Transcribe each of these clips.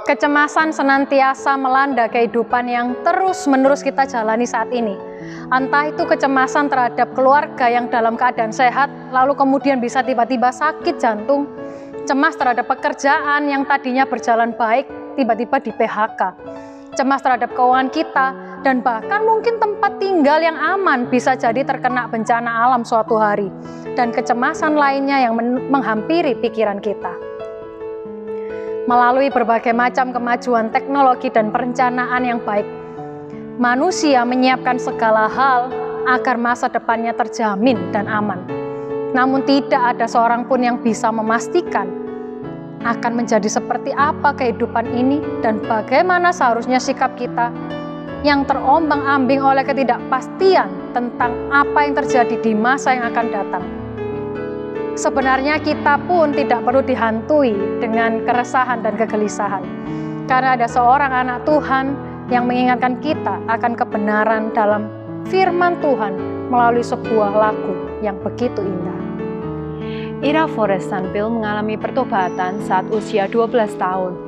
Kecemasan senantiasa melanda kehidupan yang terus-menerus kita jalani saat ini. Entah itu kecemasan terhadap keluarga yang dalam keadaan sehat, lalu kemudian bisa tiba-tiba sakit jantung. Cemas terhadap pekerjaan yang tadinya berjalan baik, tiba-tiba di PHK. Cemas terhadap keuangan kita, dan bahkan mungkin tempat tinggal yang aman bisa jadi terkena bencana alam suatu hari. Dan kecemasan lainnya yang menghampiri pikiran kita. Melalui berbagai macam kemajuan teknologi dan perencanaan yang baik, manusia menyiapkan segala hal agar masa depannya terjamin dan aman. Namun tidak ada seorang pun yang bisa memastikan akan menjadi seperti apa kehidupan ini dan bagaimana seharusnya sikap kita yang terombang-ambing oleh ketidakpastian tentang apa yang terjadi di masa yang akan datang. Sebenarnya kita pun tidak perlu dihantui dengan keresahan dan kegelisahan, karena ada seorang anak Tuhan yang mengingatkan kita akan kebenaran dalam firman Tuhan melalui sebuah lagu yang begitu indah. Ira Forrest Sanpil mengalami pertobatan saat usia 12 tahun.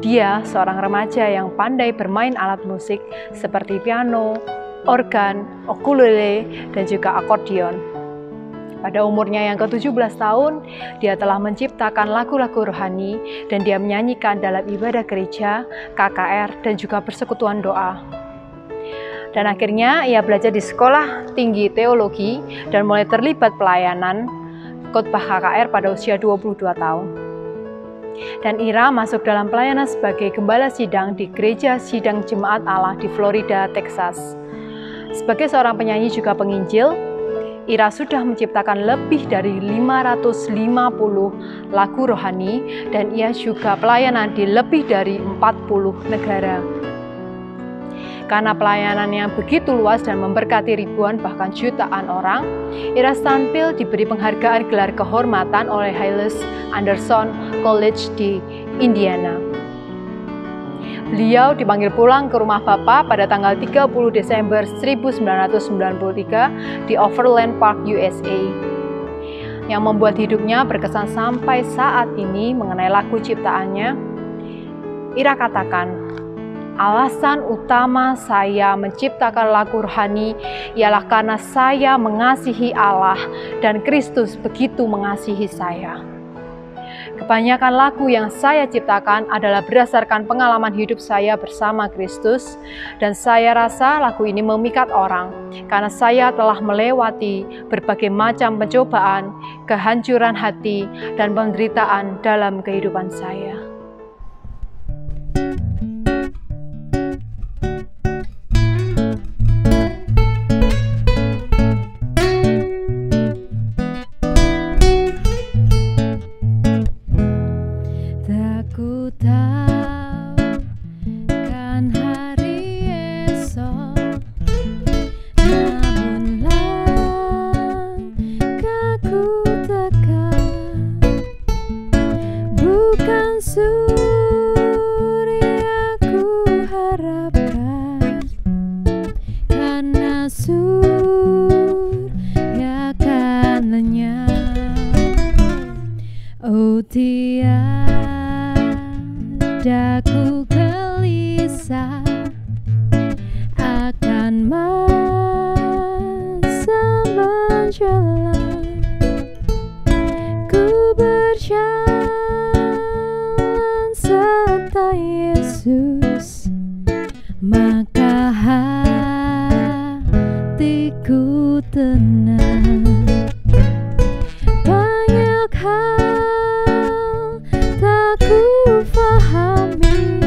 Dia seorang remaja yang pandai bermain alat musik seperti piano, organ, ukulele, dan juga akordeon. Pada umurnya yang ke-17 tahun, dia telah menciptakan lagu-lagu rohani dan dia menyanyikan dalam ibadah gereja, KKR, dan juga persekutuan doa. Dan akhirnya ia belajar di sekolah tinggi teologi dan mulai terlibat pelayanan khotbah KKR pada usia 22 tahun. Dan Ira masuk dalam pelayanan sebagai gembala sidang di Gereja Sidang Jemaat Allah di Florida, Texas. Sebagai seorang penyanyi juga penginjil, Ira sudah menciptakan lebih dari 550 lagu rohani dan ia juga pelayanan di lebih dari 40 negara. Karena pelayanan yang begitu luas dan memberkati ribuan bahkan jutaan orang, Ira Sanpil diberi penghargaan gelar kehormatan oleh Hyles Anderson College di Indiana. Beliau dipanggil pulang ke rumah Bapa pada tanggal 30 Desember 1993 di Overland Park, USA. Yang membuat hidupnya berkesan sampai saat ini mengenai lagu ciptaannya. Ira katakan, alasan utama saya menciptakan lagu rohani ialah karena saya mengasihi Allah dan Kristus begitu mengasihi saya. Kebanyakan lagu yang saya ciptakan adalah berdasarkan pengalaman hidup saya bersama Kristus, dan saya rasa lagu ini memikat orang karena saya telah melewati berbagai macam pencobaan, kehancuran hati, dan penderitaan dalam kehidupan saya. Ku tahu kan hari esok, namun langkah ku tekan, bukan surya ku harapkan, karena surya kan lenyap. Oh tiada ku gelisah akan masa menjelang, ku berjalan serta Yesus, maka hatiku tenang. Banyak hal tak ku fahami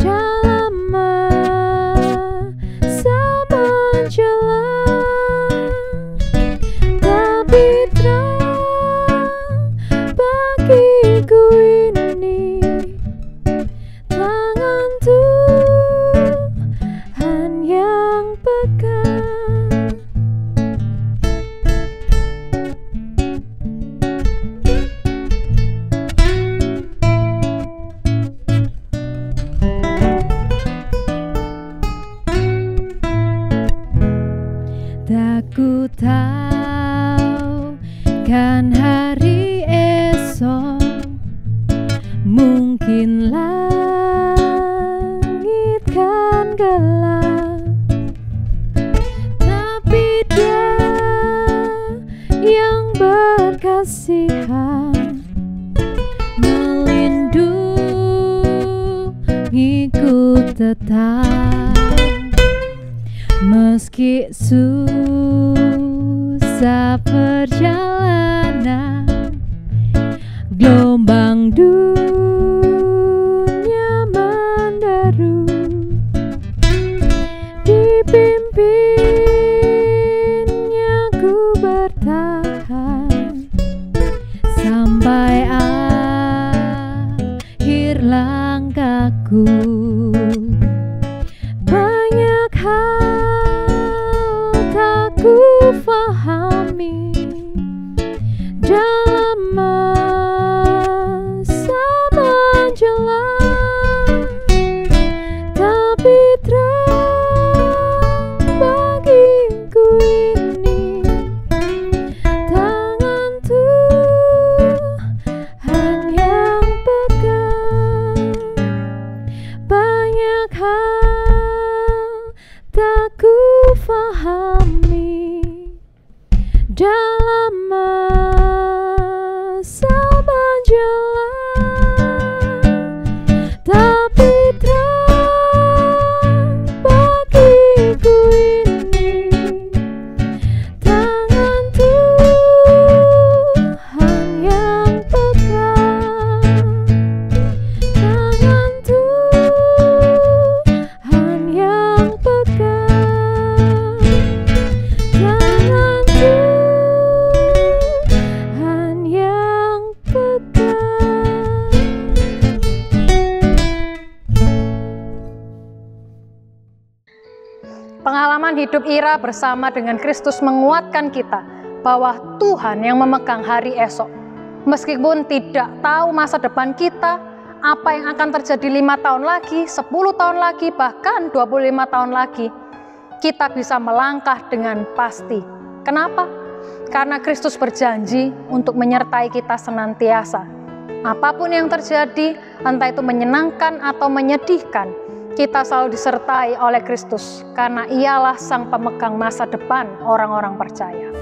dalam masa menjelang, tapi terang bagiku ini tangan Tuhan yang pegang. Tak ku tahu kan hari esok mungkinlah kasihan melindungiku tetap, meski susah perjalanan, gelombang dunia menderu, dipimpinnya ku bertahan sampai akhir langkahku. Banyak hal tak ku fahami dalam masa menjelang, tapi terang bagiku ini tangan Tuhan yang pegang. Banyak hal tak ku fahami dalam masa menjelang, tapi terang bagiku ini tangan Tuhan yang pegang. Tangan Tuhan yang pegang. Tangan Tuhan yang pegang. Pengalaman hidup Ira bersama dengan Kristus menguatkan kita bahwa Tuhan yang memegang hari esok. Meskipun tidak tahu masa depan kita, apa yang akan terjadi 5 tahun lagi, 10 tahun lagi, bahkan 25 tahun lagi, kita bisa melangkah dengan pasti. Kenapa? Karena Kristus berjanji untuk menyertai kita senantiasa. Apapun yang terjadi, entah itu menyenangkan atau menyedihkan, kita selalu disertai oleh Kristus, karena Ialah sang pemegang masa depan orang-orang percaya.